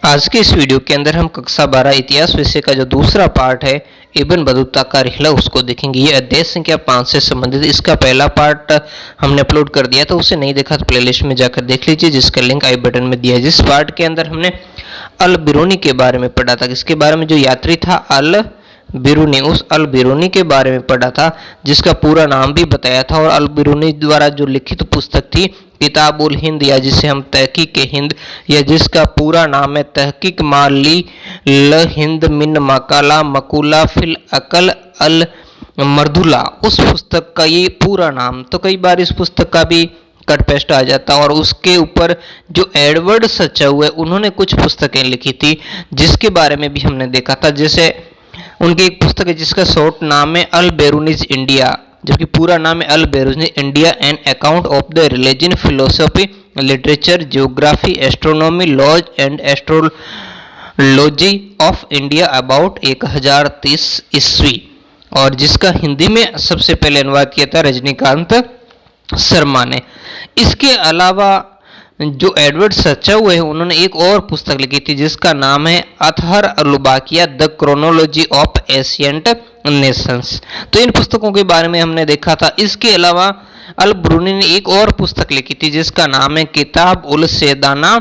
आज के इस वीडियो के अंदर हम कक्षा 12 इतिहास विषय का जो दूसरा पार्ट है इब्न बतूता का रिहला उसको देखेंगे। ये अध्याय संख्या 5 से संबंधित इसका पहला पार्ट हमने अपलोड कर दिया था, उसे नहीं देखा तो प्लेलिस्ट में जाकर देख लीजिए, जिसका लिंक आई बटन में दिया है। जिस पार्ट के अंदर हमने अल बिरूनी के बारे में पढ़ा था, इसके बारे में जो यात्री था अल बिरूनी, उस अल बिरूनी के बारे में पढ़ा था, जिसका पूरा नाम भी बताया था। और अल बिरूनी द्वारा जो लिखित पुस्तक थी किताबुल हिंद, या जिसे हम तहकीक हिंद, या जिसका पूरा नाम है तहकीक माली ल हिंद मिन मकाला मकुला फिल अकल अल मर्दुला, उस पुस्तक का ये पूरा नाम। तो कई बार इस पुस्तक का भी कट पेस्ट आ जाता, और उसके ऊपर जो एडवर्ड सचाऊ है उन्होंने कुछ पुस्तकें लिखी थी जिसके बारे में भी हमने देखा था। जैसे उनकी एक पुस्तक है जिसका शॉर्ट नाम है अल बेरूनीज इंडिया, जबकि पूरा नाम है Al Beruni's India an account of the religion philosophy literature geography astronomy laws and astrology of India about 1030 ईस्वी, और जिसका हिंदी में सबसे पहले अनुवाद किया था रजनीकांत शर्मा ने। इसके अलावा जो एडवर्ड सचाऊ है उन्होंने एक और पुस्तक लिखी थी जिसका नाम है अतहर अलुबाकिया the chronology of ancient nations. तो इन पुस्तकों के बारे में हमने देखा था। इसके अलावा अल बिरूनी ने एक और पुस्तक लिखी थी जिसका नाम है किताब उल सेदाना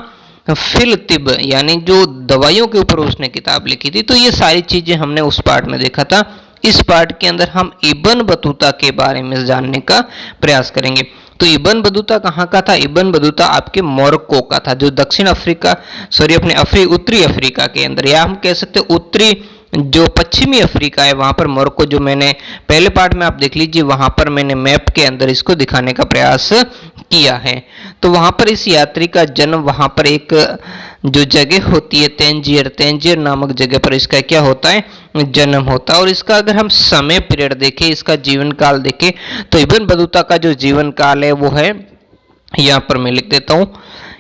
फिल तिब, यानी जो दवाइयों के ऊपर उसने किताब लिखी थी। तो ये सारी चीजें हमने उस पार्ट में देखा था। इस पार्ट के अंदर हम इब्न बतूता के बारे में जानने का प्रयास करेंगे। तो इब्न बतूता कहाँ का था? इब्न बतूता आपके मोरक्को का था, जो दक्षिण अफ्रीका अपने उत्तरी अफ्रीका के अंदर, या हम कह सकते हैं उत्तरी जो पश्चिमी अफ्रीका है वहां पर मोरक्को, जो मैंने पहले पार्ट में आप देख लीजिए, वहां पर मैंने मैप के अंदर इसको दिखाने का प्रयास किया है। तो वहां पर इस यात्री का जन्म, वहां पर एक जो जगह होती है तेंजियर नामक जगह पर इसका क्या होता है, जन्म होता है। और इसका अगर हम समय पीरियड देखें, इसका जीवन काल देखें, तो इब्न बतूता का जो जीवन काल है वो है, यहाँ पर मैं लिख देता हूं,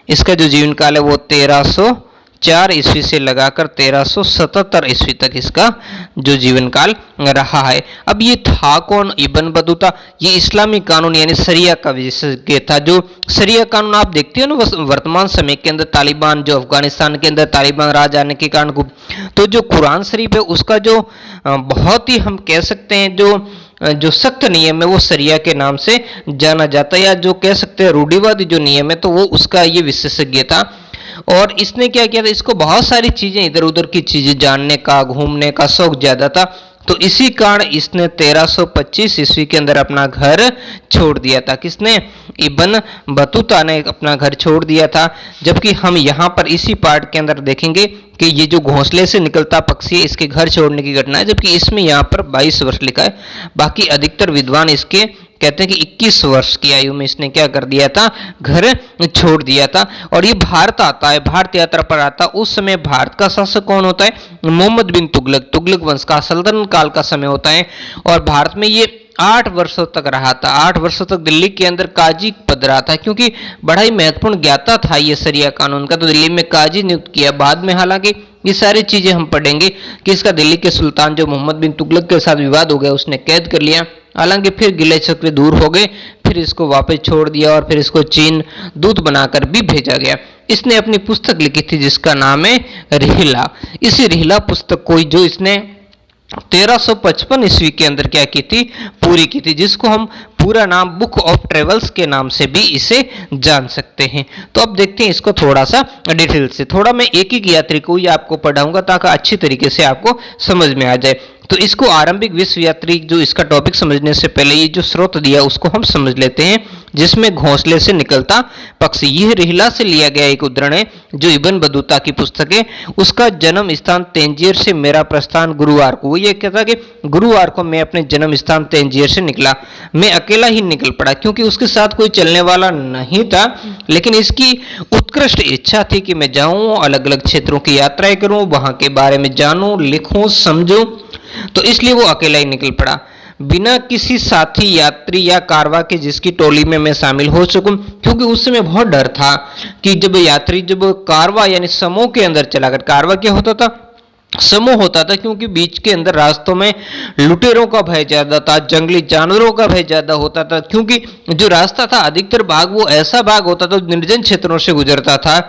इसका जो जीवन काल है वो 1304 ईस्वी से लगाकर 1377 ईस्वी तक इसका जो जीवन काल रहा है। अब ये था कौन इब्न बतूता? ये इस्लामी कानून यानी शरिया का विशेषज्ञ था। जो शरिया कानून आप देखते हो ना वर्तमान समय के अंदर, तालिबान जो अफगानिस्तान के अंदर तालिबान राज आने के कारण, तो जो कुरान शरीफ है उसका जो बहुत ही हम कह सकते हैं जो सख्त नियम है वो शरिया के नाम से जाना जाता है, या जो कह सकते हैं रूढ़िवादी जो नियम है तो वो उसका ये विशेषज्ञ था। और इसने क्या किया था, इसको बहुत सारी चीजें इधर उधर की चीजें जानने का घूमने का शौक ज्यादा था। तो इसी कारण इसने 1325 ईस्वी के अंदर अपना घर छोड़ दिया था। किसने? इब्न बतूता ने अपना घर छोड़ दिया था। जबकि हम यहाँ पर इसी पार्ट के अंदर देखेंगे कि ये जो घोंसले से निकलता पक्षी है इसके घर छोड़ने की घटना है, जबकि इसमें यहाँ पर 22 वर्ष लिखा है। बाकी अधिकतर विद्वान इसके कहते हैं कि 21 वर्ष की आयु में इसने क्या कर दिया था, घर छोड़ दिया था। और ये भारत आता है, भारत यात्रा पर आता। उस समय भारत का शासक कौन होता है? मोहम्मद बिन तुगलक, तुगलक वंश का सल्तनत काल का समय होता है। और भारत में ये 8 वर्षों तक रहा था। 8 वर्षों तक दिल्ली के अंदर काजी पद रहा था, क्योंकि बड़ा ही महत्वपूर्ण ज्ञाता था ये शरिया कानून का। तो दिल्ली में काजी नियुक्त किया बाद में। हालांकि ये सारी चीजें हम पढ़ेंगे कि इसका दिल्ली के सुल्तान जो मोहम्मद बिन तुगलक के साथ विवाद हो गया, उसने कैद कर लिया। हालांकि फिर गिले शिकवे दूर हो गए, फिर इसको वापस छोड़ दिया और फिर इसको चीन दूत बनाकर भी भेजा गया। इसने अपनी पुस्तक लिखी थी जिसका नाम है रिहला। इसी रिहला पुस्तक को जो इसने 1355 ईस्वी के अंदर क्या की थी, पूरी की थी, जिसको हम पूरा नाम बुक ऑफ ट्रेवल्स के नाम से भी इसे जान सकते हैं। तो अब देखते हैं इसको थोड़ा सा डिटेल से। थोड़ा मैं एक एक यात्री को ही आपको पढ़ाऊंगा ताकि अच्छी तरीके से आपको समझ में आ जाए। तो इसको आरंभिक विश्व यात्री, जो इसका टॉपिक समझने से पहले ये जो स्रोत दिया उसको हम समझ लेते हैं, जिसमें घोंसले से निकलता पक्षी। यह रिहला से लिया गया एक उद्धरण है जो इब्न बतूता की पुस्तक है। उसका जन्म स्थान तेंजियर से मेरा प्रस्थान गुरुवार को। ये कहता कि गुरुवार को मैं अपने जन्म स्थान तेंजियर से निकला। मैं अकेला ही निकल पड़ा क्योंकि उसके साथ कोई चलने वाला नहीं था, लेकिन इसकी उत्कृष्ट इच्छा थी कि मैं जाऊं, अलग अलग क्षेत्रों की यात्राएं करूं, वहां के बारे में जानूं, लिखूं, समझूं। तो इसलिए वो अकेला ही निकल पड़ा, बिना किसी साथी यात्री या कारवा के जिसकी टोली में मैं शामिल हो सकूं। क्योंकि उस समय बहुत डर था कि जब कारवा यानी समूह के अंदर चला कर, कारवा क्या होता था, समूह होता था, क्योंकि बीच के अंदर रास्तों में लुटेरों का भय ज्यादा था, जंगली जानवरों का भय ज्यादा होता था। क्योंकि जो रास्ता था अधिकतर भाग वो ऐसा भाग होता था निर्जन क्षेत्रों से गुजरता था।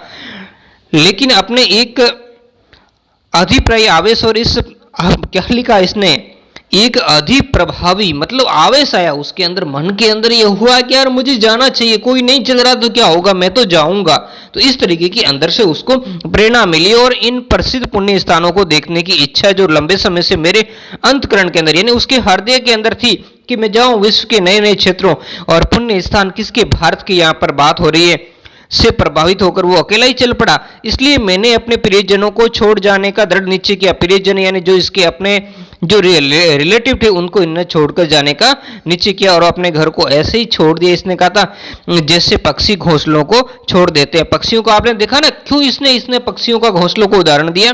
लेकिन अपने एक अधिप्रायी आवेश, और इस क्या लिखा इसने, एक अधिक प्रभावी, मतलब आवेश आया उसके अंदर, मन के अंदर ये हुआ कि यार मुझे जाना चाहिए, कोई नहीं चल रहा तो क्या होगा, मैं तो जाऊंगा। तो इस तरीके की अंदर से उसको प्रेरणा मिली और इन प्रसिद्ध पुण्य स्थानों को देखने की इच्छा जो लंबे समय से मेरे अंतकरण के अंदर, यानी उसके हृदय के अंदर थी कि मैं जाऊं विश्व के नए नए क्षेत्रों और पुण्य स्थान, किसके, भारत की यहाँ पर बात हो रही है, से प्रभावित होकर वो अकेला ही चल पड़ा। इसलिए मैंने अपने प्रियजनों को छोड़ जाने का दृढ़ निश्चय किया। प्रियजन यानी जो इसके अपने जो रिलेटिव थे उनको इन्हें छोड़कर जाने का निश्चय किया, और अपने घर को ऐसे ही छोड़ दिया। इसने कहा था जैसे पक्षी घोंसलों को छोड़ देते हैं। पक्षियों को आपने देखा ना, क्यों इसने पक्षियों का घोंसलों को उदाहरण दिया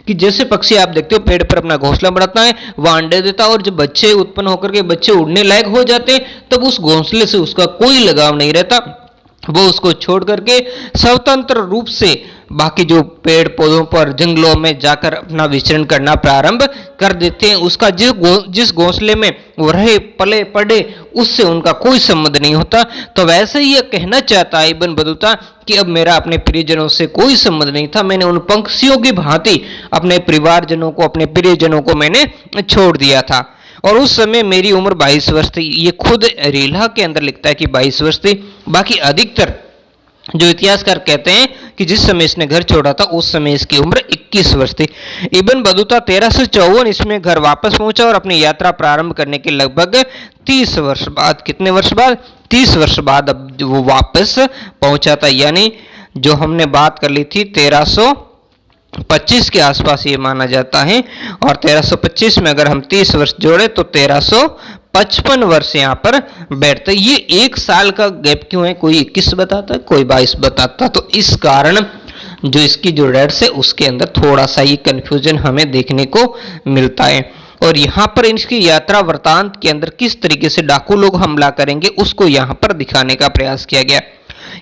कि जैसे पक्षी आप देखते हो पेड़ पर अपना घोंसला बनाता है, वह अंडे देता है, और जब बच्चे उत्पन्न होकर के बच्चे उड़ने लायक हो जाते हैं तब उस घोंसले से उसका कोई लगाव नहीं रहता, वो उसको छोड़ करके स्वतंत्र रूप से बाकी जो पेड़ पौधों पर जंगलों में जाकर अपना विचरण करना प्रारंभ कर देते हैं। उसका जिस घोंसले में वो रहे पले पड़े उससे उनका कोई संबंध नहीं होता। तो वैसे ही ये कहना चाहता है इब्न बतूता कि अब मेरा अपने प्रियजनों से कोई संबंध नहीं था, मैंने उन पंक्षियों की भांति अपने परिवारजनों को, अपने प्रियजनों को मैंने छोड़ दिया था। और उस समय मेरी उम्र 22 वर्ष थी। ये खुद रीला के अंदर लिखता है कि 22 वर्ष थी। बाकी अधिकतर जो इतिहासकार कहते हैं कि जिस समय इसने घर छोड़ा था उस समय इसकी उम्र 21 वर्ष थी। इब्न बतूता 1354 इसमें घर वापस पहुंचा और अपनी यात्रा प्रारंभ करने के लगभग 30 वर्ष बाद, कितने वर्ष बाद, 30 वर्ष बाद अब वो वापस पहुंचा था। यानी जो हमने बात कर ली थी 1325 के आसपास ये माना जाता है, और 1325 में अगर हम 30 वर्ष जोड़े तो 1355 वर्ष यहाँ पर बैठते। ये एक साल का गैप क्यों है, कोई 21 बताता है, कोई 22 बताता, तो इस कारण जो इसकी जो डेट्स है उसके अंदर थोड़ा सा ये कंफ्यूजन हमें देखने को मिलता है। और यहाँ पर इसकी यात्रा वृतांत के अंदर किस तरीके से डाकू लोग हमला करेंगे उसको यहाँ पर दिखाने का प्रयास किया गया।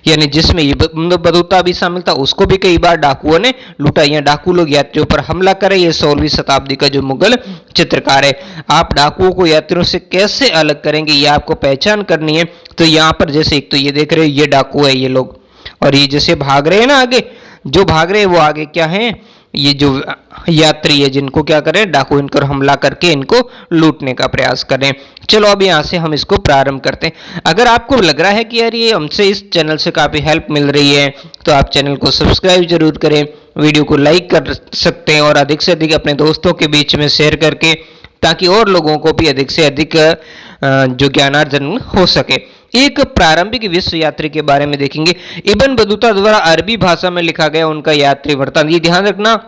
यानी जिसमें इब्न बतूता भी शामिल था, उसको भी कई बार डाकुओं ने लूटा। या डाकू लोग यात्रियों पर हमला करें, ये 16वीं शताब्दी का जो मुगल चित्रकार है। आप डाकुओं को यात्रियों से कैसे अलग करेंगे ये आपको पहचान करनी है। तो यहाँ पर जैसे एक तो ये देख रहे हो, ये डाकू है ये लोग, और ये जैसे भाग रहे हैं ना, आगे जो भाग रहे हैं वो आगे क्या है, ये जो यात्री है जिनको क्या करें, डाकू इनको हमला करके इनको लूटने का प्रयास करें। चलो अब यहाँ से हम इसको प्रारंभ करते हैं। अगर आपको लग रहा है कि यार ये हमसे इस चैनल से काफ़ी हेल्प मिल रही है तो आप चैनल को सब्सक्राइब जरूर करें, वीडियो को लाइक कर सकते हैं और अधिक से अधिक अपने दोस्तों के बीच में शेयर करके, ताकि और लोगों को भी अधिक से अधिक जो ज्ञानार्जन हो सके। एक प्रारंभिक विश्व यात्री के बारे में देखेंगे। इब्न बतूता द्वारा अरबी भाषा में लिखा गया उनका यात्री वृत्तांत। ये ध्यान रखना,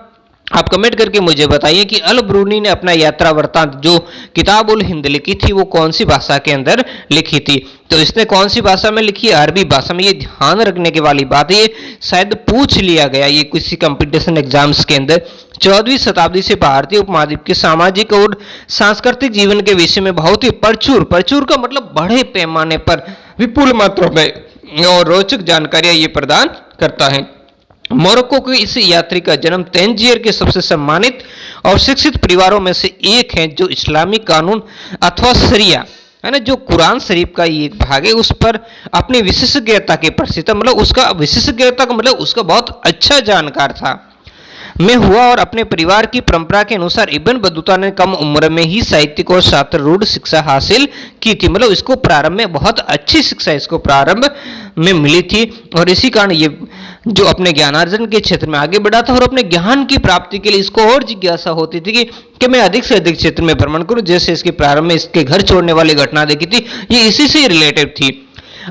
आप कमेंट करके मुझे बताइए कि अल ब्रूनी ने अपना यात्रा वृत्तांत जो किताबुल हिंद लिखी थी वो कौन सी भाषा के अंदर लिखी थी। तो इसने कौन सी भाषा में लिखी, अरबी भाषा में। ये ध्यान रखने की वाली बात है, ये शायद पूछ लिया गया ये किसी कंपटीशन एग्जाम्स के अंदर। 14वीं शताब्दी से भारतीय उपमहाद्वीप के सामाजिक और सांस्कृतिक जीवन के विषय में बहुत ही प्रचुर का मतलब बड़े पैमाने पर, विपुल मात्रा में और रोचक जानकारियां ये प्रदान करता है। मोरक्को के इस यात्री का जन्म तंजीर के सबसे सम्मानित और शिक्षित परिवारों में से एक है, जो इस्लामिक कानून अथवा शरिया है ना, जो कुरान शरीफ का ये एक भाग है, उस पर अपनी विशेषज्ञता के प्रसिद्ध, मतलब उसका विशेषज्ञता का मतलब उसका बहुत अच्छा जानकार था में हुआ। और अपने परिवार की परंपरा के अनुसार इब्न बतूता ने कम उम्र में ही साहित्यिक और शास्त्ररूढ़ शिक्षा हासिल की थी। मतलब इसको प्रारंभ में बहुत अच्छी शिक्षा इसको प्रारंभ में मिली थी, और इसी कारण ये जो अपने ज्ञानार्जन के क्षेत्र में आगे बढ़ा था और अपने ज्ञान की प्राप्ति के लिए इसको और जिज्ञासा होती थी कि मैं अधिक से अधिक क्षेत्र में भ्रमण करूं। जैसे इसके प्रारंभ में इसके घर छोड़ने वाली घटना देखी थी, ये इसी से रिलेटेड थी।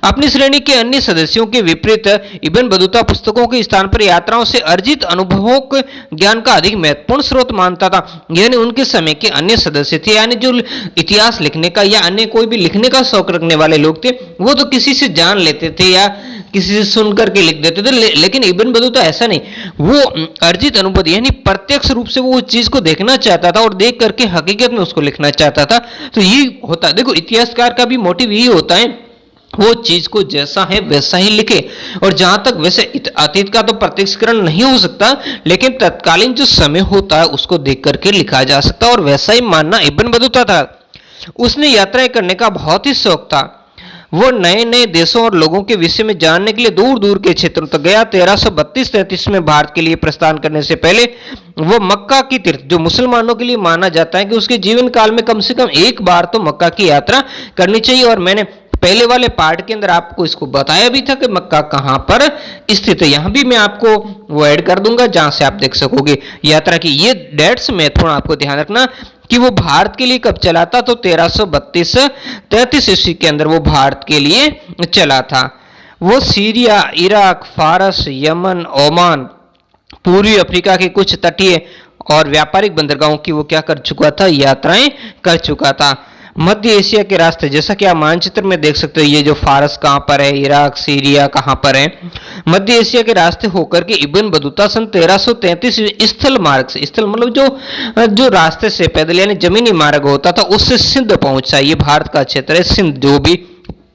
अपनी श्रेणी के अन्य सदस्यों के विपरीत इब्न बतूता पुस्तकों के स्थान पर यात्राओं से अर्जित अनुभवों के ज्ञान का अधिक महत्वपूर्ण स्रोत मानता था। यानी उनके समय के अन्य सदस्य थे, यानी जो इतिहास लिखने का या अन्य कोई भी लिखने का शौक रखने वाले लोग थे, वो तो किसी से जान लेते थे या किसी से सुन करके लिख देते थे, लेकिन इब्न बतूता ऐसा नहीं, वो अर्जित अनुभव यानी प्रत्यक्ष रूप से वो उस चीज को देखना चाहता था और देख करके हकीकत में उसको लिखना चाहता था। तो ये होता, देखो इतिहासकार का भी मोटिव यही होता है, वो चीज को जैसा है वैसा ही लिखे। और जहां तक वैसे अतीत का तो प्रत्यक्षीकरण नहीं हो सकता, लेकिन तत्कालीन जो समय होता है उसको देख करके लिखा जा सकता है, और वैसा ही मानना इब्न बतूता था। उसने यात्राएं करने का बहुत ही शौक था। वो नए नए देशों और लोगों के विषय में जानने के लिए दूर दूर के क्षेत्रों तक गया। 1332-33 में भारत के लिए प्रस्थान करने से पहले वो मक्का की तीर्थ, जो मुसलमानों के लिए माना जाता है कि उसके जीवन काल में कम से कम एक बार तो मक्का की यात्रा करनी चाहिए। और मैंने पहले वाले पार्ट के अंदर आपको इसको बताया भी था कि मक्का कहां पर स्थित है। यहां भी मैं आपको वो ऐड कर दूंगा जहां से आप देख सकोगे यात्रा की। ये डेट्स महत्वपूर्ण आपको ध्यान रखना कि वो भारत के लिए कब चला था, तो 1332-33 ईस्वी के अंदर वो भारत के लिए चला था। वो सीरिया, इराक, फारस, यमन, ओमान, पूर्वी अफ्रीका के कुछ तटीय और व्यापारिक बंदरगाहों की वो क्या कर चुका था, यात्राएं कर चुका था। मध्य एशिया के रास्ते, जैसा कि आप मानचित्र में देख सकते हो, ये जो फारस कहां पर है, इराक, सीरिया कहां पर है, मध्य एशिया के रास्ते होकर के इब्न बतूता सन 1333 स्थल मार्ग से, स्थल मतलब जो रास्ते से पैदल यानी जमीनी मार्ग होता था, उससे सिंध पहुंचा। ये भारत का क्षेत्र है, सिंध जो भी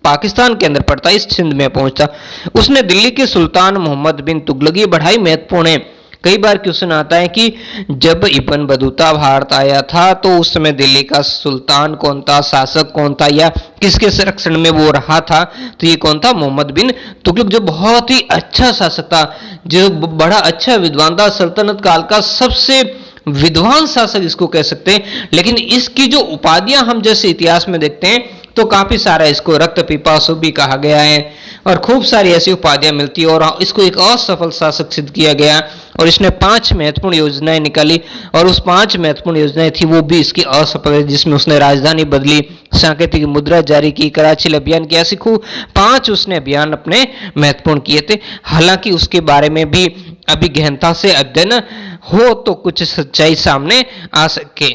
पाकिस्तान के अंदर पड़ता है, इस सिंध में पहुंचा। उसने दिल्ली के सुल्तान मोहम्मद बिन तुगलक, ये बढ़ाई महत्वपूर्ण है। कई बार क्वेश्चन आता है कि जब इब्न बतूता भारत आया था तो उस समय दिल्ली का सुल्तान कौन था, शासक कौन था, या किसके संरक्षण में वो रहा था, तो ये कौन था, मोहम्मद बिन तुगलक, जो बहुत ही अच्छा शासक था, जो बड़ा अच्छा विद्वान था, सल्तनत काल का सबसे विद्वान शासक इसको कह सकते हैं। लेकिन इसकी जो उपाधियां हम जैसे इतिहास में देखते हैं तो काफी सारा इसको रक्त पिपासु भी कहा गया है और खूब सारी ऐसी उपाधियां मिलती है और इसको एक असफल शासक सिद्ध किया गया। और इसने 5 महत्वपूर्ण योजनाएं निकाली और उस 5 महत्वपूर्ण योजनाएं थी वो भी इसकी असफल है, जिसमें उसने राजधानी बदली, सांकेतिक मुद्रा जारी की, कराची अभियान किया, सिखू 5 उसने अभियान अपने महत्वपूर्ण किए थे। हालांकि उसके बारे में भी अभी गहनता से अध्ययन हो तो कुछ सच्चाई सामने आ सके।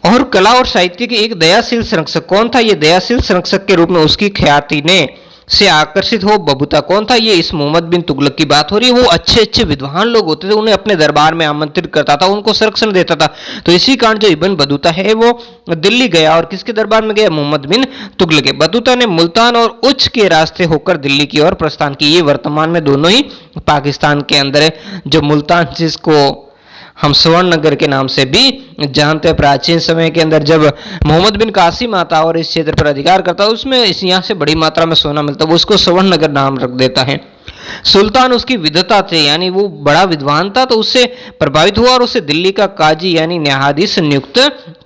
और कला और साहित्य के एक दयाशील संरक्षक कौन था, ये दयाशील संरक्षक के रूप में उसकी ख्याति ने से आकर्षित हो बबूता कौन था, ये इस मोहम्मद बिन तुगलक की बात हो रही है। वो अच्छे अच्छे विद्वान लोग होते थे, उन्हें अपने दरबार में आमंत्रित करता था, उनको संरक्षण देता था। तो इसी कारण जो इब्न बतूता है वो दिल्ली गया और किसके दरबार में गया, मोहम्मद बिन तुगलक के। बतूता ने मुल्तान और उच्च के रास्ते होकर दिल्ली की ओर प्रस्थान की। ये वर्तमान में दोनों ही पाकिस्तान के अंदर है। जो मुल्तान जिसको हम स्वर्ण नगर के नाम से भी जानते हैं, प्राचीन समय के अंदर जब मोहम्मद बिन कासिम आता और इस क्षेत्र पर अधिकार करता है, उसमें इस यहाँ से बड़ी मात्रा में सोना मिलता है, वो उसको स्वर्ण नगर नाम रख देता है। सुल्तान उसकी विद्वता थे, यानी वो बड़ा विद्वान था, तो उससे प्रभावित हुआ और उसे दिल्ली का काजी यानी न्यायाधीश नियुक्त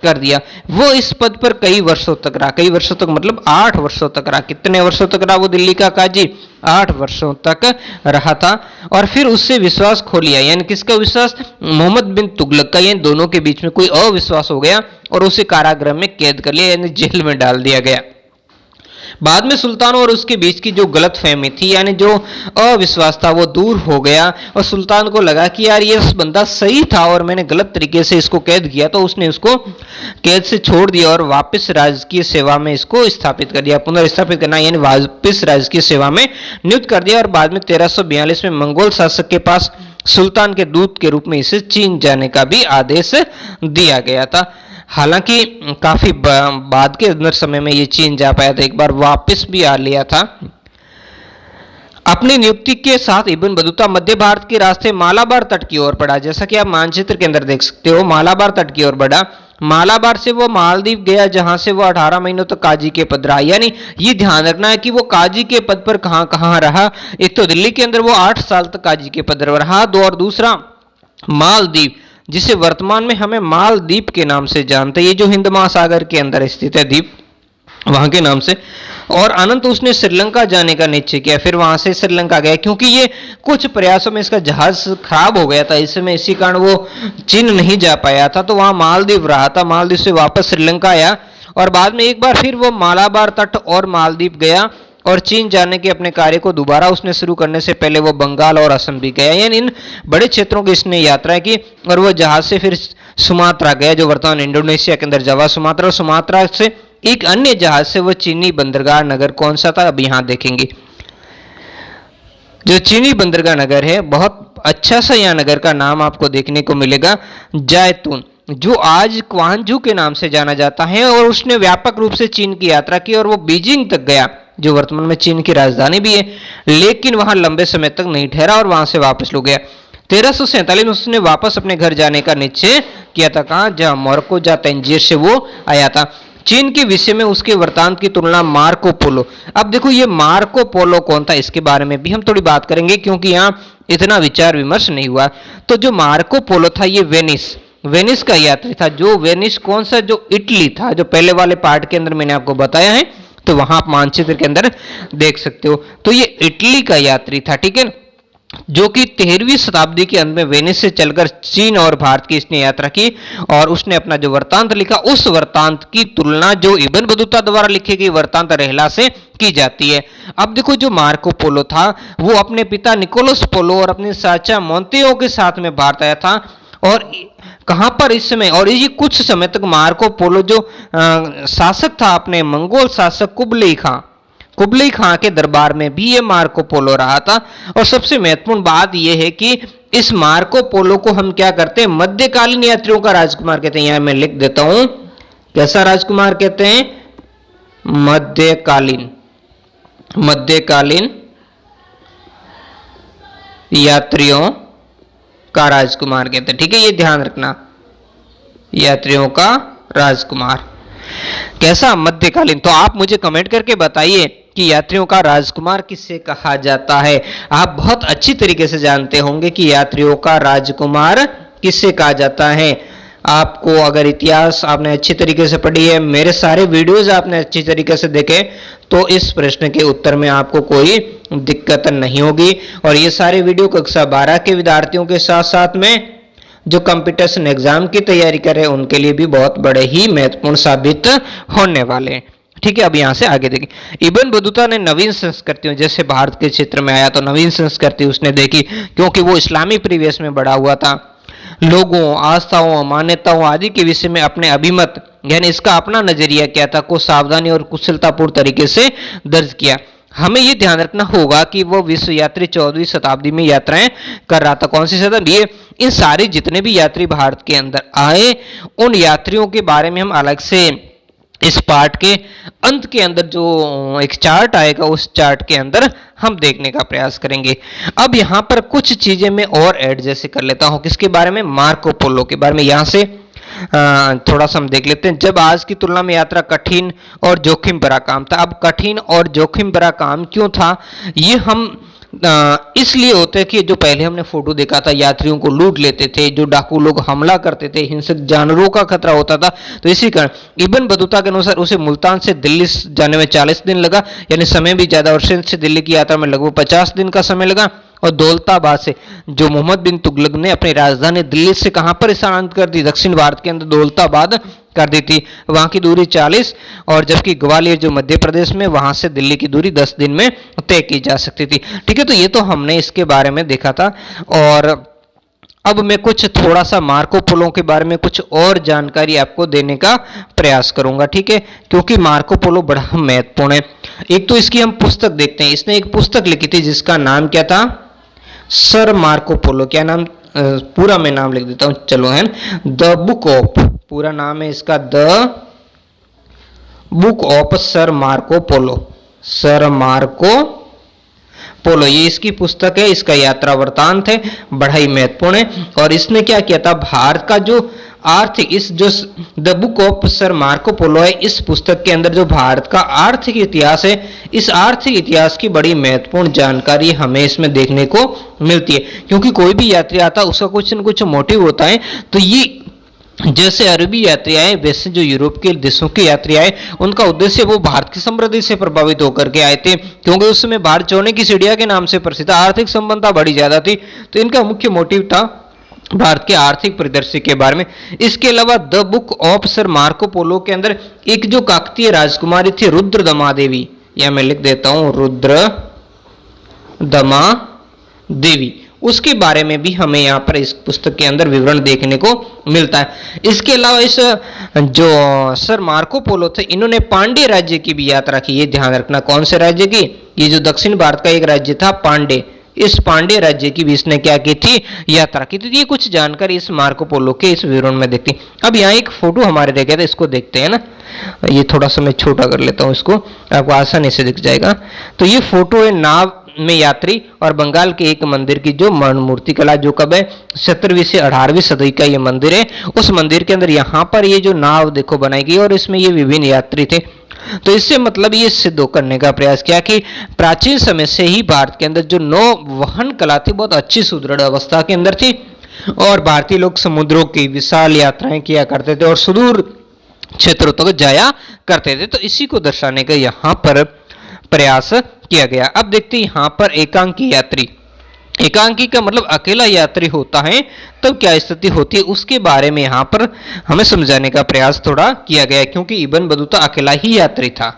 कर दिया। वो इस पद पर कई वर्षों तक रहा, कई वर्षों तक मतलब 8 वर्षों तक रहा। कितने वर्षों तक रहा वो दिल्ली का काजी, 8 वर्षों तक रहा था। और फिर उससे विश्वास खो लिया, यानी किसका विश्वास, मोहम्मद बिन तुगलक का। यानी दोनों के बीच में कोई अविश्वास हो गया और उसे कारागृह में कैद कर लिया, यानी जेल में डाल दिया गया। बाद में सुल्तान और उसके बीच की जो गलत फहमी थी, यानी जो अविश्वास था, वो दूर हो गया और सुल्तान को लगा कि यार ये बंदा सही था और मैंने गलत तरीके से इसको कैद किया, तो उसने उसको कैद से छोड़ दिया और वापस राजकीय सेवा में इसको स्थापित कर दिया, पुनर्स्थापित करना यानी वापस राजकीय सेवा में नियुक्त कर दिया। और बाद में 1342 में मंगोल शासक के पास सुल्तान के दूत के रूप में इसे चीन जाने का भी आदेश दिया गया था। हालांकि काफी बाद के अंदर समय में ये चीन जा पाया था, एक बार वापस भी आ लिया था। अपनी नियुक्ति के साथ इब्न बतूता मध्य भारत के रास्ते मालाबार तट की ओर बढ़ा, जैसा कि आप मानचित्र के अंदर देख सकते हो, मालाबार तट की ओर बढ़ा। मालाबार से वो मालदीव गया, जहां से वो 18 महीनों तक काजी के पद रहा। यानी ये ध्यान रखना है कि वो काजी के पद पर कहां कहां रहा। एक तो दिल्ली के अंदर वो 8 साल तक काजी के पद पर रहा, और दूसरा मालदीव, जिसे वर्तमान में हमें मालदीप के नाम से जानते हैं, ये जो हिंद महासागर के अंदर स्थित है द्वीप, वहां के नाम से। और अनंत उसने श्रीलंका जाने का निश्चय किया, फिर वहां से श्रीलंका गया, क्योंकि ये कुछ प्रयासों में इसका जहाज खराब हो गया था, इसमें इसी कारण वो चीन नहीं जा पाया था, तो वहां मालदीव रहा था। मालदीव से वापस श्रीलंका आया और बाद में एक बार फिर वो मालाबार तट और मालदीव गया और चीन जाने के अपने कार्य को दोबारा उसने शुरू करने से पहले वो बंगाल और असम भी गया, यानी इन बड़े क्षेत्रों की इसने यात्रा की। और वो जहाज से फिर सुमात्रा गया, जो वर्तमान इंडोनेशिया के अंदर जावा सुमात्रा, और सुमात्रा से एक अन्य जहाज से वो चीनी बंदरगाह नगर कौन सा था, अब यहां देखेंगे। जो चीनी बंदरगाह नगर है, बहुत अच्छा सा यह नगर का नाम आपको देखने को मिलेगा, जैतून, जो आज क्वांजू के नाम से जाना जाता है। और उसने व्यापक रूप से चीन की यात्रा की और वो बीजिंग तक गया, जो वर्तमान में चीन की राजधानी भी है, लेकिन वहां लंबे समय तक नहीं ठहरा और वहां से वापस लौट गया। 1347 में उसने वापस अपने घर जाने का निश्चय किया था, कहां, जहां मोरक्को, जहां तंजीर से वो आया था। चीन के विषय में उसके वृत्तांत की तुलना मार्को पोलो। अब देखो ये मार्को पोलो कौन था, इसके बारे में भी हम थोड़ी बात करेंगे क्योंकि यहाँ इतना विचार विमर्श नहीं हुआ। तो जो मार्को पोलो था ये वेनिस का यात्री था। जो वेनिस कौन सा, जो इटली था, जो पहले वाले पार्ट के अंदर मैंने आपको बताया है, तो वहां आप मानचित्र के अंदर देख सकते हो। तो ये इटली का यात्री था, ठीक है, जो कि 13वीं शताब्दी के अंत में वेनिस से चलकर चीन और भारत की इसने यात्रा की और उसने अपना जो वृत्तांत लिखा, उस वृत्तांत की तुलना जो इब्न बतूता द्वारा लिखी गई वृत्तांत रहला से की जाती है। अब देखो जो मार्को पोलो था वो अपने पिता निकोलस पोलो और अपने चाचा मोंतेओ के साथ में भारत आया था। और कहां पर इस समय, और ये कुछ समय तक मार्को पोलो जो शासक था अपने मंगोल शासक कुबलई खां के दरबार में भी ये मार्को पोलो रहा था। और सबसे महत्वपूर्ण बात यह है कि इस मार्को पोलो को हम क्या करते हैं, मध्यकालीन यात्रियों का राजकुमार कहते हैं। यहां मैं लिख देता हूं, कैसा राजकुमार कहते हैं, मध्यकालीन यात्रियों का राजकुमार कहते हैं, ठीक है, ये ध्यान रखना, यात्रियों का राजकुमार कैसा, मध्यकालीन। तो आप मुझे कमेंट करके बताइए कि यात्रियों का राजकुमार किससे कहा जाता है। आप बहुत अच्छी तरीके से जानते होंगे कि यात्रियों का राजकुमार किससे कहा जाता है। आपको अगर इतिहास आपने अच्छी तरीके से पढ़ी है, मेरे सारे वीडियोस आपने अच्छी तरीके से देखे, तो इस प्रश्न के उत्तर में आपको कोई दिक्कत नहीं होगी। और ये सारे वीडियो कक्षा 12 के विद्यार्थियों के साथ साथ में जो कंपटीशन एग्जाम की तैयारी कर रहे हैं उनके लिए भी बहुत बड़े ही महत्वपूर्ण साबित होने वाले हैं, ठीक है। अब यहां से आगे देखें, इब्न बतूता ने नवीन संस्कृतियों, जैसे भारत के क्षेत्र में आया तो नवीन संस्कृति उसने देखी, क्योंकि वो इस्लामी परिवेश में बड़ा हुआ था। लोगों, आस्थाओं, मान्यताओं आदि के विषय में अपने अभिमत यानी इसका अपना नजरिया क्या था को सावधानी और कुशलतापूर्ण तरीके से दर्ज किया। हमें यह ध्यान रखना होगा कि वो विश्व यात्री 14वीं शताब्दी में यात्राएं कर रहा था। कौन सी शताब्दी? इन सारे जितने भी यात्री भारत के अंदर आए, उन यात्रियों के बारे में हम अलग से इस पार्ट के अंत के अंदर जो एक चार्ट आएगा, उस चार्ट के अंदर हम देखने का प्रयास करेंगे। अब यहां पर कुछ चीजें मैं और ऐड जैसे कर लेता हूं, किसके बारे में, मार्को पोलो के बारे में। यहां से थोड़ा सा हम देख लेते हैं। जब आज की तुलना में यात्रा कठिन और जोखिम भरा काम था। अब कठिन और जोखिम भरा काम क्यों था, ये हम इसलिए होते हैं कि जो पहले हमने फोटो देखा था, यात्रियों को लूट लेते थे, जो डाकू लोग हमला करते थे, हिंसक जानवरों का खतरा होता था। तो इसी कारण इब्न बतूता के अनुसार उसे मुल्तान से दिल्ली जाने में 40 दिन लगा, यानी समय भी ज्यादा, और सिंध से दिल्ली की यात्रा में लगभग 50 दिन का समय लगा। और दौलताबाद से जो मोहम्मद बिन तुगलक ने अपनी राजधानी दिल्ली से कहां पर स्थानांतरित कर दी, दक्षिण भारत के अंदर दौलताबाद कर दी थी, वहां की दूरी 40, और जबकि ग्वालियर जो मध्य प्रदेश में, वहां से दिल्ली की दूरी 10 दिन में तय की जा सकती थी, ठीक है। तो ये तो हमने इसके बारे में देखा था। और अब मैं कुछ थोड़ा सा मार्को पोलो के बारे में कुछ और जानकारी आपको देने का प्रयास करूंगा, ठीक है, क्योंकि मार्को पोलो बड़ा महत्वपूर्ण है। एक तो इसकी हम पुस्तक देखते हैं। इसने एक पुस्तक लिखी थी जिसका नाम क्या था, सर मार्को पोलो। क्या नाम, पूरा मैं नाम लिख देता हूं, चलो, है द बुक ऑफ, पूरा नाम है इसका the book of sir Marco Polo. Sir Marco Polo, ये इसकी पुस्तक है, इसका यात्रा वृत्तांत है, बड़ा ही महत्वपूर्ण है। और इसने क्या किया था, भारत का जो आर्थिक, इस जो the book of sir Marco Polo है, इस पुस्तक के अंदर जो भारत का आर्थिक इतिहास है, इस आर्थिक इतिहास की बड़ी महत्वपूर्ण जानकारी हमें इसमें देखने को मिलती है। क्योंकि कोई भी यात्री आता है उसका कुछ न कुछ मोटिव होता है। तो ये जैसे अरबी यात्री आए, वैसे जो यूरोप के देशों के यात्री आए, उनका उद्देश्य वो भारत की समृद्धि से प्रभावित होकर के आए थे, क्योंकि उस समय भारत सोने की चिड़िया के नाम से प्रसिद्ध था, आर्थिक संबंधता बड़ी ज्यादा थी। तो इनका मुख्य मोटिव था भारत के आर्थिक परिदृश्य के बारे में। इसके अलावा the book of sir Marco Polo के अंदर एक जो काकतीय राजकुमारी थी, रुद्रदमा देवी, या मैं लिख देता हूं रुद्रदमा देवी, उसके बारे में भी हमें यहाँ पर इस पुस्तक के अंदर विवरण देखने को मिलता है। इसके अलावा इस जो सर मार्को पोलो थे, इन्होंने पांड्य राज्य की भी यात्रा की। ये ध्यान रखना, कौन से राज्य की, ये जो दक्षिण भारत का एक राज्य था पांड्य, इस पांड्य राज्य की भी इसने क्या की थी, यात्रा की थी। ये कुछ जानकारी इस मार्को पोलो के इस विवरण में देखती। अब यहाँ एक फोटो हमारे रह गया था, इसको देखते हैं ना। ये थोड़ा सा मैं छोटा कर लेता हूँ, इसको आपको आसानी से दिख जाएगा। तो ये फोटो है नाव में यात्री और बंगाल के एक मंदिर की जो मूर्ति कला जो कब है 17वीं से 18वीं सदी का ये मंदिर है। उस मंदिर के अंदर यहाँ पर ये जो नाव देखो बनाई गई और इसमें ये विभिन्न यात्री थे। तो इससे मतलब ये सिद्ध करने का प्रयास किया कि प्राचीन समय से ही भारत के अंदर जो नौ वहन कला थी बहुत अच्छी सुदृढ़ अवस्था के अंदर थी और भारतीय लोग समुद्रों की विशाल यात्राएं किया करते थे और सुदूर क्षेत्रों तक जाया करते थे। तो इसी को दर्शाने का यहाँ पर प्रयास किया गया। अब देखते हैं यहाँ पर एकांकी यात्री, एकांकी का मतलब अकेला यात्री होता है तब क्या स्थिति होती है उसके बारे में यहाँ पर हमें समझाने का प्रयास थोड़ा किया गया है, क्योंकि इब्न बतूता अकेला ही यात्री था।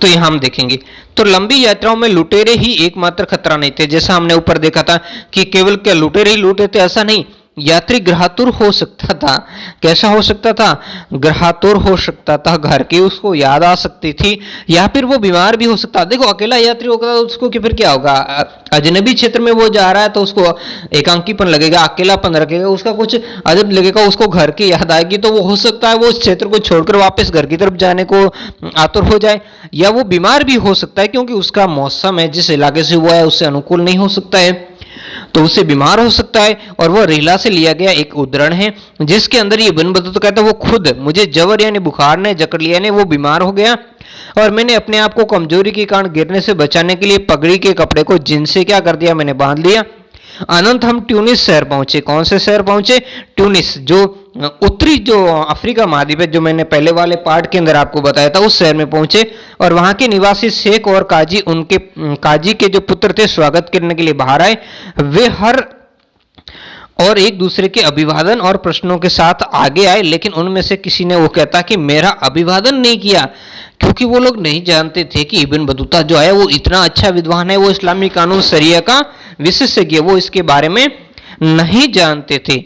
तो यहां हम देखेंगे तो लंबी यात्राओं में लुटेरे ही एकमात्र खतरा नहीं थे। जैसा हमने ऊपर देखा था कि केवल क्या लुटेरे ही लूटे थे, ऐसा नहीं, यात्री ग्रहातुर हो सकता था। कैसा हो सकता था? ग्रहातुर हो सकता था, घर की उसको याद आ सकती थी, या फिर वो बीमार भी हो सकता। देखो अकेला यात्री होगा तो उसको कि फिर क्या होगा, अजनबी क्षेत्र में वो जा रहा है तो उसको एकांकीपन लगेगा, अकेलापन लगेगा, उसका कुछ अजब लगेगा, उसको घर की याद आएगी, तो वो हो सकता है वो उस क्षेत्र को छोड़कर वापस घर की तरफ जाने को आतुर हो जाए, या वो बीमार भी हो सकता है क्योंकि उसका मौसम है जिस इलाके से हुआ है उससे अनुकूल नहीं हो सकता है, तो उससे बीमार हो सकता है। और वह रिहला से लिया गया एक उद्धरण है जिसके अंदर ये इब्न बतूता कहता है वो खुद मुझे जबर यानी बुखार ने जकड़ लिया ने वो बीमार हो गया और मैंने अपने आप को कमजोरी के कारण गिरने से बचाने के लिए पगड़ी के कपड़े को जिनसे क्या कर दिया, मैंने बांध लिया। अनंत हम ट्यूनिस शहर पहुंचे। कौन से शहर पहुंचे? ट्यूनिस, जो उत्तरी जो अफ्रीका महाद्वीप है, जो मैंने पहले वाले पार्ट के अंदर आपको बताया था, उस शहर में पहुंचे और वहां के निवासी शेख और काजी उनके काजी के जो पुत्र थे स्वागत करने के लिए बाहर आए। वे हर और एक दूसरे के अभिवादन और प्रश्नों के साथ आगे आए, लेकिन उनमें से किसी ने वो कहता कि मेरा अभिवादन नहीं किया, क्योंकि वो लोग नहीं जानते थे कि इब्न बतूता जो है वो इतना अच्छा विद्वान है, वो इस्लामी कानून शरिया का विशेषज्ञ, वो इसके बारे में नहीं जानते थे।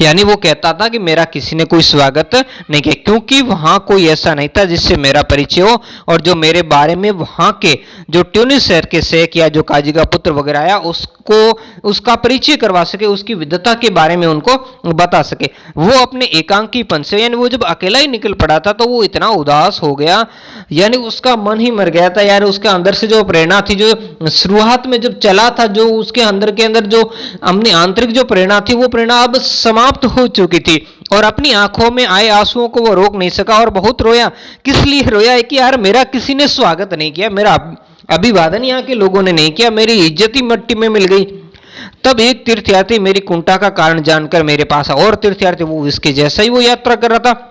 यानी वो कहता था कि मेरा किसी ने कोई स्वागत नहीं किया, क्योंकि वहां कोई ऐसा नहीं था जिससे मेरा परिचय हो और जो मेरे बारे में वहां के जो ट्यूनिस शहर के शेख या जो काजी का पुत्र वगैरह आया उसको उसका परिचय करवा सके, उसकी विद्वता के बारे में उनको बता सके। वो अपने एकांकीपन से, यानी वो जब अकेला ही निकल पड़ा था तो वो इतना उदास हो गया, यानी उसका मन ही मर गया था यार। उसके अंदर से जो प्रेरणा थी, जो शुरुआत में जब चला था, जो उसके अंदर के अंदर जो अपनी आंतरिक जो प्रेरणा थी, वो प्रेरणा अब समाप्त हो चुकी थी और अपनी आंखों में आए आंसुओं को वो रोक नहीं सका और बहुत रोया। किस लिए रोया है कि यार मेरा किसी ने स्वागत नहीं किया, मेरा अभिवादन यहाँ के लोगों ने नहीं किया, मेरी इज्जत ही मिट्टी में मिल गई। तब एक तीर्थयात्री मेरी कुंठा का कारण जानकर मेरे पास आया और तीर्थयात्री वो इसके जैसा ही वो यात्रा कर रहा था।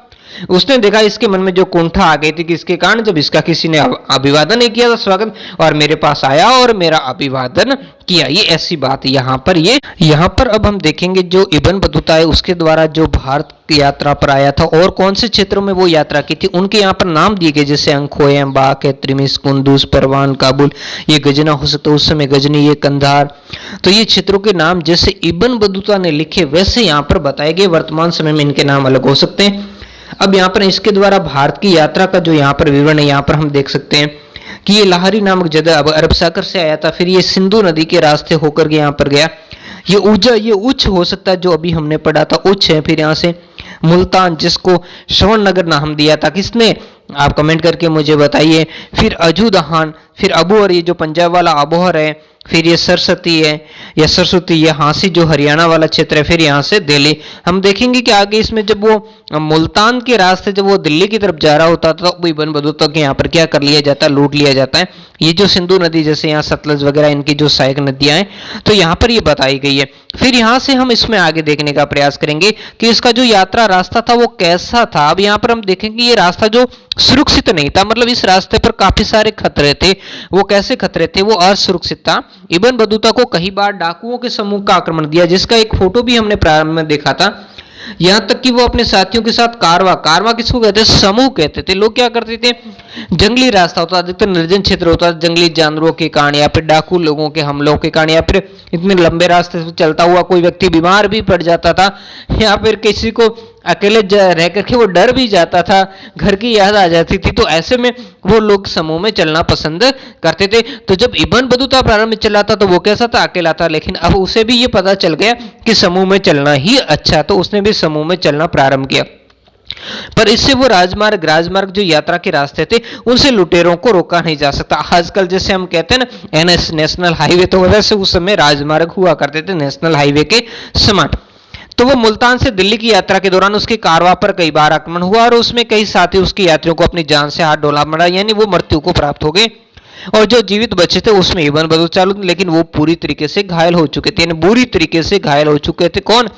उसने देखा इसके मन में जो कुंठा आ गई थी कि इसके कारण जब इसका किसी ने अभिवादन नहीं किया था स्वागत, और मेरे पास आया और मेरा अभिवादन किया, ये ऐसी बात यहाँ पर अब हम देखेंगे जो इब्न बतूता है उसके द्वारा जो भारत की यात्रा पर आया था और कौन से क्षेत्रों में वो यात्रा की थी उनके यहाँ पर नाम दिए गए, जैसे अंखोय, बाक है, त्रिमिस, कुंदूज, परवान, काबुल, ये गजना हो सकता है उस समय गजनी, ये कंधार। तो ये क्षेत्रों के नाम जैसे इब्न बतूता ने लिखे वैसे यहाँ पर बताए गए। वर्तमान समय में इनके नाम अलग हो सकते हैं। अब यहाँ पर इसके द्वारा भारत की यात्रा का जो यहाँ पर विवरण है, यहाँ पर हम देख सकते हैं कि ये लाहरी नामक जगह अब अरब सागर से आया था, फिर ये सिंधु नदी के रास्ते होकर के यहाँ पर गया। ये उच्च हो सकता है जो अभी हमने पढ़ा था, उच्च है। फिर यहाँ से मुल्तान, जिसको श्रवण नगर नाम दिया था, किसने? आप कमेंट करके मुझे बताइए। फिर अजूदहान, फिर अबोहर, ये जो पंजाब वाला अबोहर है, फिर ये सरस्वती है या सरस्वती, ये हांसी जो हरियाणा वाला क्षेत्र है, फिर यहाँ से दिल्ली। हम देखेंगे कि आगे इसमें जब वो मुल्तान के रास्ते जब वो दिल्ली की तरफ जा रहा होता था तो इब्न बतूता के यहाँ पर क्या कर लिया जाता है, लूट लिया जाता है। ये जो सिंधु नदी, जैसे यहाँ सतलज वगैरह, इनकी जो सहायक नदियां हैं, तो यहाँ पर ये बताई गई है। फिर यहाँ से हम इसमें आगे देखने का प्रयास करेंगे कि इसका जो यात्रा रास्ता था वो कैसा था। अब यहाँ पर हम देखेंगे ये रास्ता जो सुरक्षित नहीं था, मतलब इस रास्ते पर काफी सारे खतरे थे। वो कैसे खतरे थे? वो असुरक्षित था। इब्न बतूता को कई बार डाकुओं के समूह का आक्रमण दिया, जिसका एक फोटो भी हमने प्रारंभ में देखा था। यहां तक कि वो अपने साथियों के साथ कारवा किसको कहते हैं? समूह कहते थे। लोग क्या करते थे, जंगली रास्ता होता, अधिकतर निर्जन क्षेत्र होता, जंगली जानवरों के कारण या फिर डाकू लोगों के हमलों के कारण, या फिर इतने लंबे रास्ते से चलता हुआ कोई व्यक्ति बीमार भी पड़ जाता था, या फिर किसी को अकेले रह करके वो डर भी जाता था, घर की याद आ जाती थी, तो ऐसे में वो लोग समूह में चलना पसंद करते थे। तो जब इब्न बतूता प्रारंभ में चला था तो वो कैसा था? अकेला था। लेकिन अब उसे भी ये पता चल गया कि समूह में चलना ही अच्छा, तो उसने भी समूह में चलना प्रारंभ किया। पर इससे वो राजमार्ग जो यात्रा के रास्ते थे उनसे लुटेरों को रोका नहीं जा सकता। आजकल जैसे हम कहते हैं ना एनएस नेशनल हाईवे, तो वैसे उस समय राजमार्ग हुआ करते थे नेशनल हाईवे के समान। तो वो मुल्तान से दिल्ली की यात्रा के दौरान उसके कारवां पर कई बार आक्रमण हुआ और उसमें कई साथी उसके यात्रियों को अपनी जान से हाथ डोला मरा, यानी वो मृत्यु को प्राप्त हो गए। और जो जीवित बचे थे उसमें इब्न बतूता, लेकिन वो पूरी तरीके से घायल हो चुके थे, यानी बुरी तरीके से घायल हो चुके थे। कौन?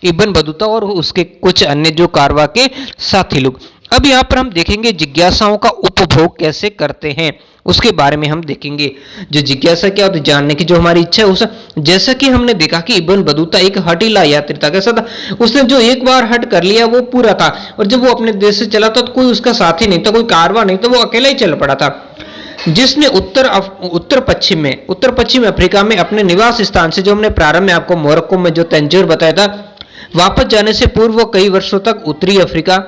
इब्न बतूता और उसके कुछ अन्य जो कारवां के साथी लोग। अब यहाँ पर हम देखेंगे जिज्ञासाओं का उपभोग कैसे करते हैं, उसके बारे में हम देखेंगे। जो जिज्ञासा क्या होती है, जानने की जो हमारी इच्छा है, उस जैसा कि हमने देखा कि इब्न बतूता एक हठीला यात्री था। कैसा था? उसने जो एक बार हट कर लिया वो पूरा था, और जब वो अपने देश से चला था तो कोई उसका साथी नहीं था, कोई कारवां नहीं था, वो अकेला ही चल पड़ा था। जिसने उत्तर पश्चिम अफ्रीका में अपने निवास स्थान से, जो हमने प्रारंभ में आपको मोरक्को में जो तंजीर बताया था, वापस जाने से पूर्व वो कई वर्षों तक उत्तरी अफ्रीका,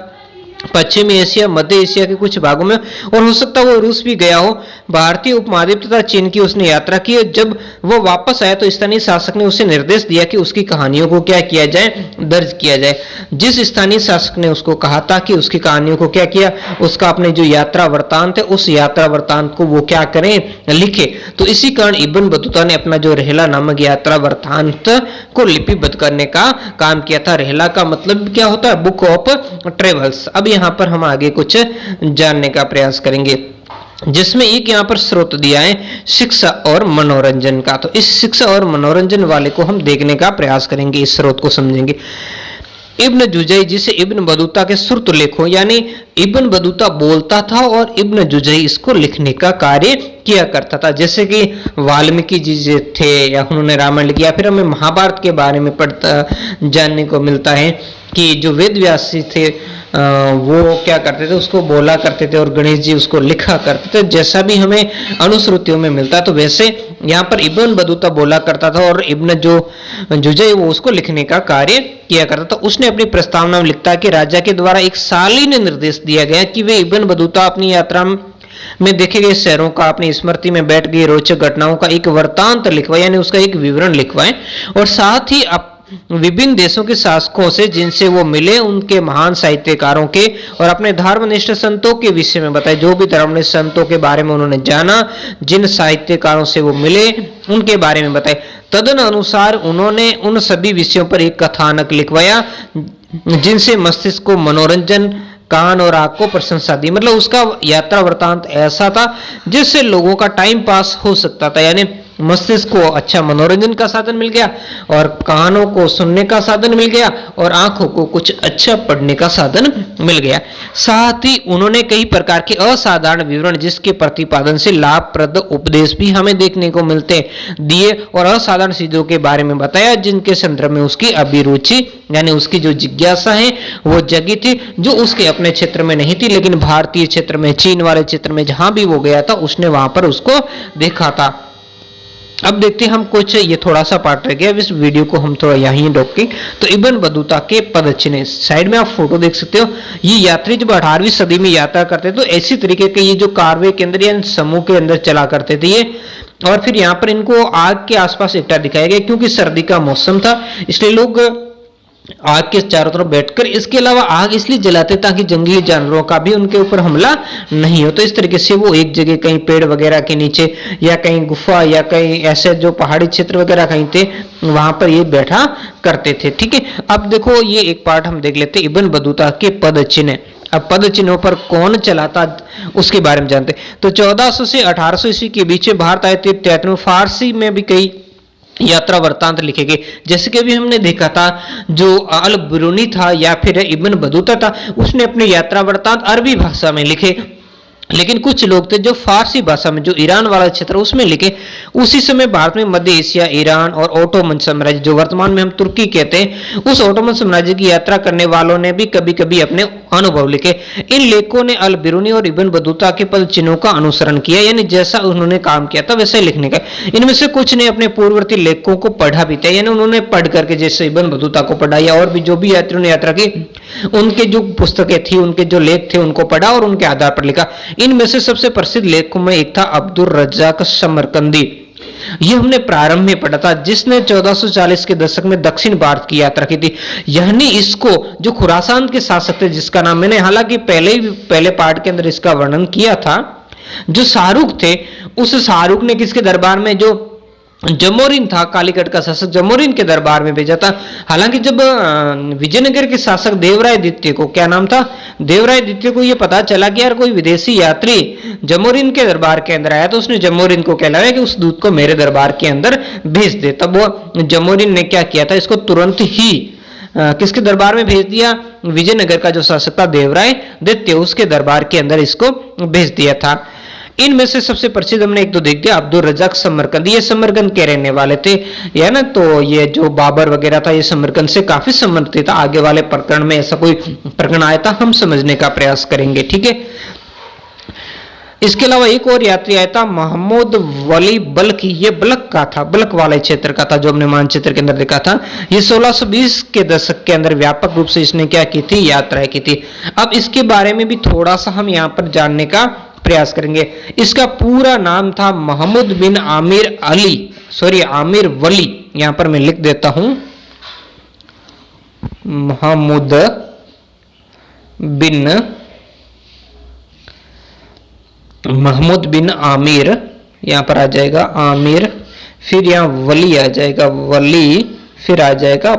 पश्चिमी एशिया, मध्य एशिया के कुछ भागों में, और हो सकता है वो रूस भी गया हो, भारतीय उपमहाद्वीप तथा चीन की उसने यात्रा की। जब वो वापस आया तो स्थानीय शासक ने उसे निर्देश दिया कि उसकी कहानियों को क्या किया जाए, दर्ज किया जाए। जिस स्थानीय शासक ने उसको कहा था कि उसकी कहानियों को क्या किया, उसका अपने जो यात्रा वृत्तांत है उस यात्रा वृत्तांत को वो क्या करें, लिखे। तो इसी कारण इब्न बतूता ने अपना जो रहला नामक यात्रा वृत्तांत को लिपिबद्ध करने का काम किया था। रहला का मतलब क्या होता है? Book of travels. अब यहाँ पर हम आगे कुछ जानने का प्रयास करेंगे, जिसमें एक यहाँ पर स्रोत दिया है शिक्षा और मनोरंजन का। तो इस शिक्षा और मनोरंजन वाले को हम देखने का प्रयास करेंगे, इस स्रोत को समझेंगे। इब्न जुजई, जिसे इब्न बतूता के सुर्त लेखों, यानी इब्न बतूता बोलता था और इब्न जुजई इसको लिखने का कार्य किया करता था। जैसे कि वाल्मीकि जी थे, या उन्होंने रामायण लिखा, या फिर हमें महाभारत के बारे में पढ़ता जानने को मिलता है कि जो वेद व्यास जी थे वो क्या करते थे, उसको बोला करते थे, और गणेश जी उसको लिखा करते थे। जैसा भी हमें अनुश्रुतियों में मिलता है, तो वैसे यहाँ पर इब्न बतूता बोला करता था और इब्न जो जुजई वो उसको लिखने का कार्य किया करता था। उसने अपनी प्रस्तावना में लिखता है कि राजा के द्वारा एक साली ने निर्देश दिया गया कि वे इब्न बतूता अपनी यात्रा में देखे गए शहरों का, अपनी स्मृति में बैठ गई रोचक घटनाओं का एक वृत्तांत लिखवाए, यानी उसका एक विवरण लिखवाए, और साथ ही विभिन्न देशों के शासकों से जिनसे वो मिले, उनके महान साहित्यकारों के और अपने धर्मनिष्ठ संतों के विषय में बताए। जो भी धर्मनिष्ठ संतों के बारे में उन्होंने जाना, जिन साहित्यकारों से वो मिले, उनके बारे में बताए। तदन अनुसार उन्होंने उन सभी विषयों पर एक कथानक लिखवाया जिनसे मस्तिष्क को मनोरंजन, कान और आंख को प्रशंसा दी। मतलब उसका यात्रा वृत्तांत ऐसा था जिससे लोगों का टाइम पास हो सकता था, यानी मस्तिष्क को अच्छा मनोरंजन का साधन मिल गया, और कानों को सुनने का साधन मिल गया, और आंखों को कुछ अच्छा पढ़ने का साधन मिल गया। साथ ही उन्होंने कई प्रकार के असाधारण विवरण, जिसके प्रतिपादन से लाभप्रद उपदेश भी हमें देखने को मिलते, दिए, और असाधारण चीजों के बारे में बताया जिनके संदर्भ में उसकी अभिरुचि, यानी उसकी जो जिज्ञासा है वो जगी थी, जो उसके अपने क्षेत्र में नहीं थी, लेकिन भारतीय क्षेत्र में, चीन वाले क्षेत्र में जहां भी वो गया था, उसने वहां पर उसको देखा था। अब देखते हैं हम कुछ, ये थोड़ा सा पार्ट रह गया, इस वीडियो को हम थोड़ा यहीं रोकें। तो इब्न बतूता के पदचिन्ह, साइड में आप फोटो देख सकते हो। ये यात्री जब 18वीं सदी में यात्रा करते तो ऐसी तरीके के ये जो कारवे के अंदर या समूह के अंदर चला करते थे ये, और फिर यहाँ पर इनको आग के आसपास इकट्ठा दिखाया गया, क्योंकि सर्दी का मौसम था, इसलिए लोग आग के चारों तरफ बैठकर, इसके अलावा आग इसलिए जलाते ताकि जंगली जानवरों का भी उनके ऊपर हमला नहीं हो। तो इस तरीके से वो एक जगह कहीं पेड़ वगैरह के नीचे, या कहीं गुफा, या कहीं ऐसे जो पहाड़ी क्षेत्र वगैरह कहीं थे, वहां पर ये बैठा करते थे। ठीक है, अब देखो ये एक पार्ट हम देख लेते इब्न बतूता के पद चिन्ह। अब पद चिन्हों पर कौन चलाता उसके बारे में जानते। तो 1400 से 1800 ईस्वी के बीच में भारत आए थे। फारसी में भी कई यात्रा वृत्तांत लिखे गए, जैसे कि अभी हमने देखा था जो अल बिरूनी था या फिर इब्न बतूता था, उसने अपने यात्रा वृत्तांत अरबी भाषा में लिखे, लेकिन कुछ लोग थे जो फारसी भाषा में, जो ईरान वाला क्षेत्र उसमें लिखे। उसी समय भारत में मध्य एशिया, ईरान और ओटोमन साम्राज्य, जो वर्तमान में हम तुर्की कहते हैं, उस ओटोमन साम्राज्य की यात्रा करने वालों ने भी कभी कभी अपने अनुभव लिखे। इन लेखकों ने अल बिरूनी और इब्न बतूता के पद चिन्हों का अनुसरण किया, यानी जैसा उन्होंने काम किया था वैसे लिखने का। इनमें से कुछ ने अपने पूर्ववर्ती लेखकों को पढ़ा भी था, यानी उन्होंने पढ़ करके, जैसे इब्न बतूता को पढ़ा, या और भी जो भी यात्रियों ने यात्रा की, उनके जो पुस्तकें थी, उनके जो लेख थे, उनको पढ़ा और उनके आधार पर लिखा। इनमें से सबसे प्रसिद्ध लेखों में एक था अब्दुल रज्जाक समरकंदी। ये हमने प्रारंभ में पढ़ा था, जिसने 1440 के दशक में दक्षिण भारत की यात्रा की थी। यानी इसको जो खुरासान के शासक थे, जिसका नाम मैंने हालांकि पहले पार्ट के अंदर इसका वर्णन किया था, जो शाहरुख थे, उस शाहरुख ने किसके दरबार में, जो जमोरिन था, कालीकट का शासक जमोरिन के दरबार में भेजा था। हालांकि जब विजयनगर के शासक देवराय द्वितीय को, क्या नाम था, देवराय द्वितीय को, यह पता चला कि यार कोई विदेशी यात्री जमोरिन के दरबार के अंदर आया, तो उसने जमोरिन को कहलाया कि उस दूत को मेरे दरबार के अंदर भेज दे। तब वो जमोरिन ने क्या किया था, इसको तुरंत ही किसके दरबार में भेज दिया, विजयनगर का जो शासक था देवराय द्वितीय, उसके दरबार के अंदर इसको भेज दिया था। इनमें से सबसे प्रसिद्ध हमने एक तो देख दिया, अब्दुल रजाक समरकंद, ये समरकंद के रहने वाले थे, या ना, तो ये जो बाबर वगैरह था, ये समरकंद से काफी संबंधित था। आगे वाले प्रकरण में ऐसा कोई प्रकरण आया था, हम समझने का प्रयास करेंगे, ठीक है। इसके अलावा एक और यात्री आया था, महमूद वली बल्खी, ये बल्ख का था, बल्ख वाले क्षेत्र का था, जो हमने मानचित्र के अंदर देखा था। ये 1620 के दशक के अंदर व्यापक रूप से इसने क्या की थी, यात्राएं की थी। अब इसके बारे में भी थोड़ा सा हम यहाँ पर जानने का प्रयास करेंगे। इसका पूरा नाम था महमूद बिन आमिर अली, सॉरी आमिर वली, यहां पर मैं लिख देता हूं, महमूद बिन आमिर, यहां पर आ जाएगा आमिर, फिर यहां वली आ जाएगा, वली, फिर आ जाएगा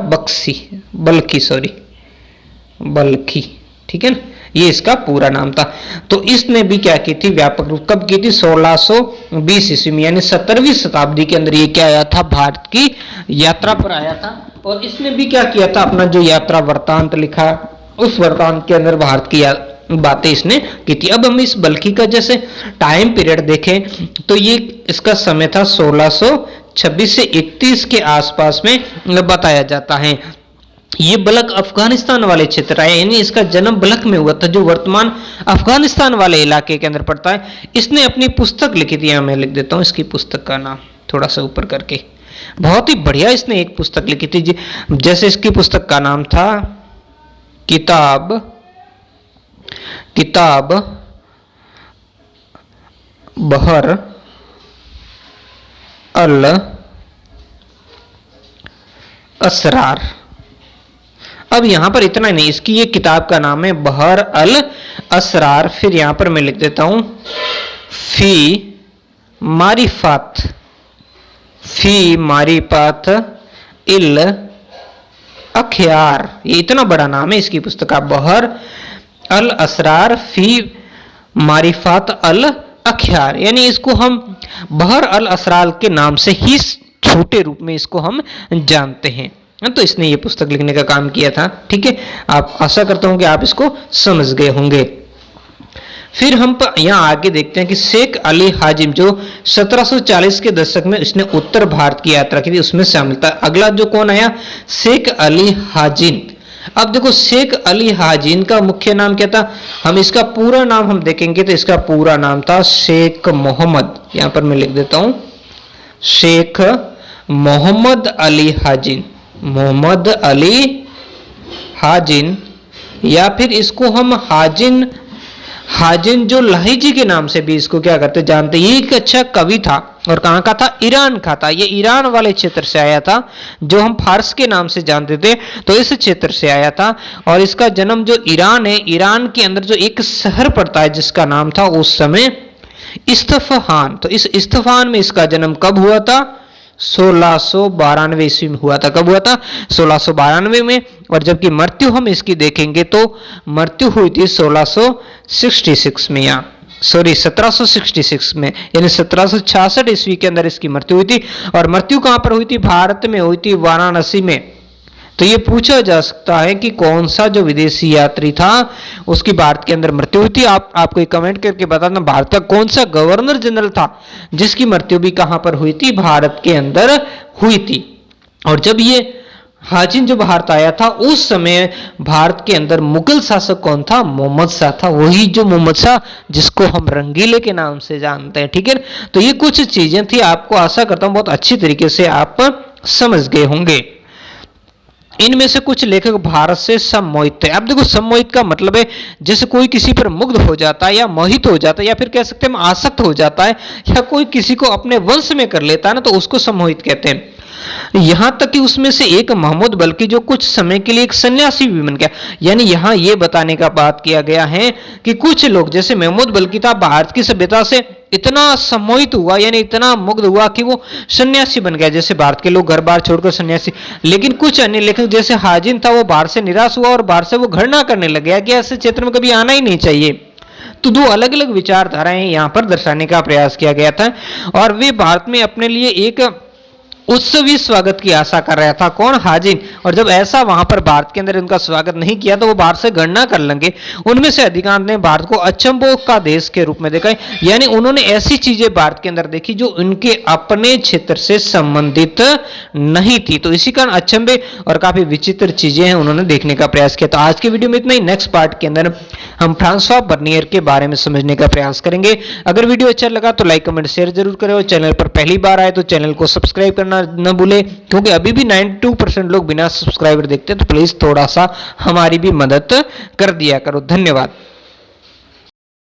बल्खी, ठीक है ना, ये इसका पूरा नाम था। तो इसने भी क्या की थी, व्यापक रूप, कब की थी, 1620 ईस्वी में, यानी 17वीं शताब्दी के अंदर ये क्या आया था, भारत की यात्रा पर आया था। और इसने भी क्या किया था, अपना जो यात्रा वृत्तांत लिखा, उस वृत्तांत के अंदर भारत की बातें इसने की थी। अब हम इस बल्खी का जैसे टाइम पीरियड देखें, तो ये इसका समय था 1626 से 31 के आसपास में बताया जाता है। ये बल्ख अफगानिस्तान वाले क्षेत्र है, यानी इसका जन्म बल्ख में हुआ था, जो वर्तमान अफगानिस्तान वाले इलाके के अंदर पड़ता है। इसने अपनी पुस्तक लिखी थी, मैं लिख देता हूं इसकी पुस्तक का नाम थोड़ा सा ऊपर करके, बहुत ही बढ़िया इसने एक पुस्तक लिखी थी। जैसे इसकी पुस्तक का नाम था किताब बहर अल असरार। अब यहां पर इतना नहीं, इसकी ये किताब का नाम है बहर अल असरार, फिर यहां पर मैं लिख देता हूं फी मारिफात इल अख्यार, ये इतना बड़ा नाम है इसकी पुस्तक का, बहर अल असरार फी मारिफात अल अख्यार, यानी इसको हम बहर अल असरार के नाम से ही छोटे रूप में इसको हम जानते हैं। तो इसने ये पुस्तक लिखने का काम किया था, ठीक है। आप आशा करता हूं कि आप इसको समझ गए होंगे। फिर हम यहां आगे देखते हैं कि शेख अली हाजिम, जो 1740 के दशक में इसने उत्तर भारत की यात्रा की थी, उसमें शामिल था। अगला जो कौन आया, शेख अली हाजिन। अब देखो शेख अली हाजिन का मुख्य नाम क्या था, हम इसका पूरा नाम हम देखेंगे तो इसका पूरा नाम था शेख मोहम्मद, यहां पर मैं लिख देता हूं शेख मोहम्मद अली हाजिन, मोहम्मद अली हाजिन, या फिर इसको हम हाजिन जो लाहिजी के नाम से भी इसको क्या करते जानते। ये एक अच्छा कवि था, और कहां का था, ईरान का था। ये ईरान वाले क्षेत्र से आया था, जो हम फारस के नाम से जानते थे, तो इस क्षेत्र से आया था। और इसका जन्म जो ईरान है, ईरान के अंदर जो एक शहर पड़ता है जिसका नाम था उस समय इस्फहान, तो इस इस्फहान में इसका जन्म कब हुआ था, 1692 ईस्वी में हुआ था। कब हुआ था, 1692 में। और जबकि मृत्यु हम इसकी देखेंगे तो मृत्यु हुई थी 1666 में, या सॉरी 1766 में, यानी 1766 ईस्वी के अंदर इसकी मृत्यु हुई थी। और मृत्यु कहां पर हुई थी, भारत में हुई थी, वाराणसी में। तो ये पूछा जा सकता है कि कौन सा जो विदेशी यात्री था उसकी भारत के अंदर मृत्यु हुई थी। आपको कमेंट करके बताना, भारत का कौन सा गवर्नर जनरल था जिसकी मृत्यु भी कहां पर हुई थी, भारत के अंदर हुई थी। और जब ये हाजिन जो भारत आया था, उस समय भारत के अंदर मुगल शासक कौन था, मोहम्मद शाह था, वही जो मोहम्मद शाह जिसको हम रंगीले के नाम से जानते हैं, ठीक है। तो ये कुछ चीजें थी, आपको आशा करता हूं बहुत अच्छी तरीके से आप समझ गए होंगे। इनमें से कुछ लेखक भारत से सम्मोहित थे। अब देखो सम्मोहित का मतलब है जैसे कोई किसी पर मुग्ध हो जाता है या मोहित हो जाता है या फिर कह सकते हैं आसक्त हो जाता है या कोई किसी को अपने वंश में कर लेता है ना, तो उसको सम्मोहित कहते हैं। यहां तक कि उसमें से एक महमूद बल्कि जो कुछ समय के लिए एक सन्यासी भी बन गया। यानी यहां यह बताने का बात किया गया है कि कुछ लोग जैसे महमूद बल्कि था भारत की सभ्यता से इतना सम्मोहित हुआ यानी इतना मुग्ध हुआ कि वो सन्यासी बन गया, जैसे भारत के लोग घर बार छोड़कर सन्यासी। लेकिन कुछ अन्य लेखक जैसे हाजिन था वो भारत से निराश हुआ और भारत से वो घृणा करने लग गया कि ऐसे क्षेत्र में कभी आना ही नहीं चाहिए। तो दो अलग अलग विचारधाराएं यहां पर दर्शाने का प्रयास किया गया था और वे भारत में अपने लिए एक उत्सवी स्वागत की आशा कर रहा था। कौन? हाजिन। और जब ऐसा वहां पर भारत के अंदर उनका स्वागत नहीं किया तो वो भारत से गणना कर लेंगे। उनमें से अधिकांश ने भारत को अचंभों का देश के रूप में देखा, यानी उन्होंने ऐसी चीजें भारत के अंदर देखी जो उनके अपने क्षेत्र से संबंधित नहीं थी। तो इसी कारण अचंभे और काफी विचित्र चीजें हैं उन्होंने देखने का प्रयास किया। तो आज के वीडियो में इतना ही। नेक्स्ट पार्ट के अंदर हम फ्रांसवा बर्नियर के बारे में समझने का प्रयास करेंगे। अगर वीडियो अच्छा लगा तो लाइक कमेंट शेयर जरूर करें और चैनल पर पहली बार आए तो चैनल को सब्सक्राइब करना न भूले, क्योंकि अभी भी 92% लोग बिना सब्सक्राइबर देखते हैं। तो प्लीज थोड़ा सा हमारी भी मदद कर दिया करो। धन्यवाद।